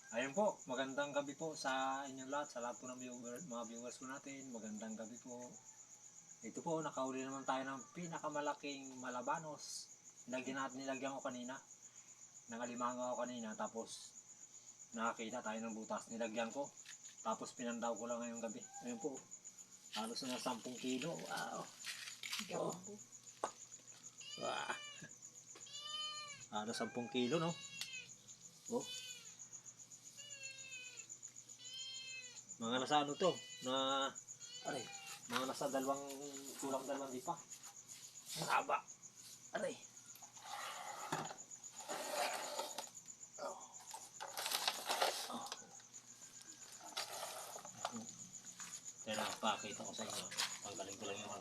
Ayun po, magandang gabi po sa inyong lahat, sa lahat po ng mga viewers po natin. Magandang gabi po. Ito po, nakauli naman tayo ng pinakamalaking malabanos. Nilagyan ko kanina. Nangalimango ako kanina, tapos nakakita tayo ng butas. Nilagyan ko, tapos pinandaw ko lang ngayong gabi. Ayun po, halos na 10 kilo. Wow! Oh. Wow! Halos 10 kilo, no? Oh. Mga nasa ano to, aray, mga nasa kulang dalawang di pa. Ang haba. Aray. Oh. Oh. Kaya pakita ko sa inyo. Pagaling ko lang yung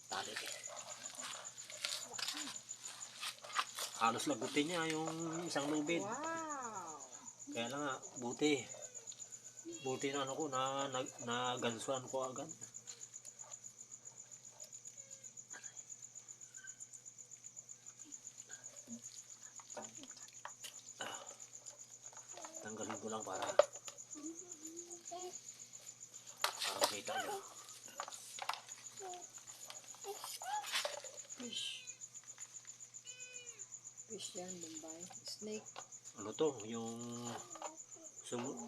tali. Halos lagutin niya yung isang lubid. Wow! Kaya lang nga, buti na ko na gansuan ko agad. Tanggalin ko lang para kita nyo. Fish yan, Bombay. Snake. Ano to, yung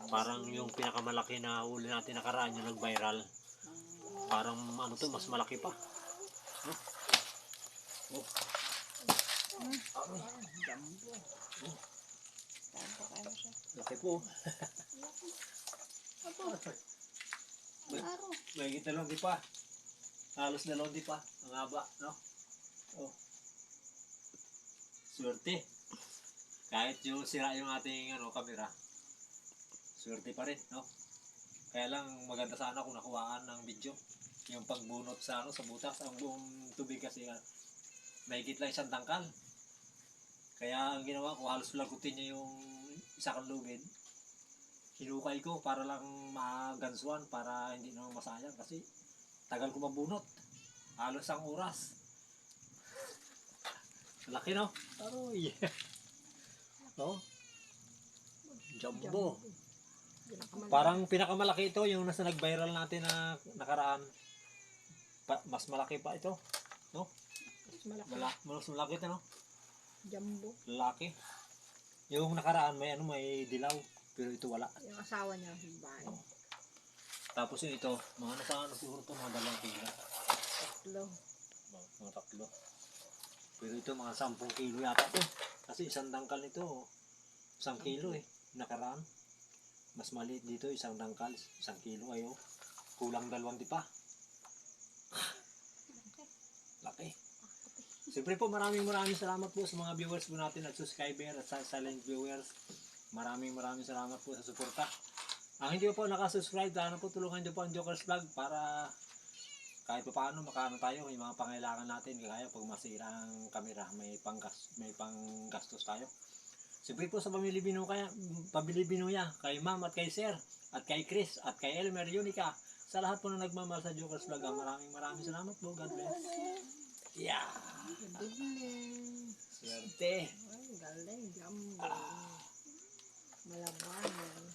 parang yung pinakamalaki na huli natin nakaraan yung nag-viral. Parang ano to, mas malaki pa. Huh? Oh. Jumbo. Jumbo kayo mo siya. Laki po. Apo. Araw. May dalawang di pa. Halos dalawang di pa. Ang haba, no? Oh. Swerte. Kahit yung sira yung ating kamera. Swerte pa rin, no? Kaya lang maganda sana kung nakuhaan ng video. Yung pagbunot sa sa butas, ang buong tubig kasi mahigit lang isang tangkal. Kaya ang ginawa ko, halos lagutin niya yung isa kang lubid. Hinukay ko para lang magansuan, para hindi naman masayang kasi tagal ko mabunot. Halos ang oras. Laki, no? Aroy. No? Jumbo. Parang pinakamalaki ito, yung nasa nag-viral natin na nakaraan. Mas malaki pa ito. No? Mas malaki ito, no? Jumbo. Lalaki. Yung nakaraan may dilaw, pero ito wala. Yung asawa niya, Bombay. Oh. Tapos yung ito, mga nasa siguro ito, mga 2 kilo. Tatlo. Mga 3. Pero ito mga 10 kilo yata ito. Kasi isang dangkal nito, 1 kilo nakaraan. Mas maliit dito, isang dangkal, 1 kilo ayo. Kulang 2 di pa. Laki. Siyempre po maraming salamat po sa mga viewers po natin at subscriber at silent viewers. Maraming salamat po sa suporta. Ang hindi po nakasubscribe, sana po tulungan niyo po ang Jokers Vlog para kahit pa paano makaano tayo, yung mga pangailangan natin. Kaya pag masira ang camera, may panggastos tayo. Siyempre po sa pamili Binuya, kay Ma'am at kay Sir, at kay Chris, at kay Elmer Unica, sa lahat po na nagmamahal sa Jokers Vlog, maraming salamat po. God bless. Yeah. Galing. Swerte. Ay, galing. Jumbo. Malaban.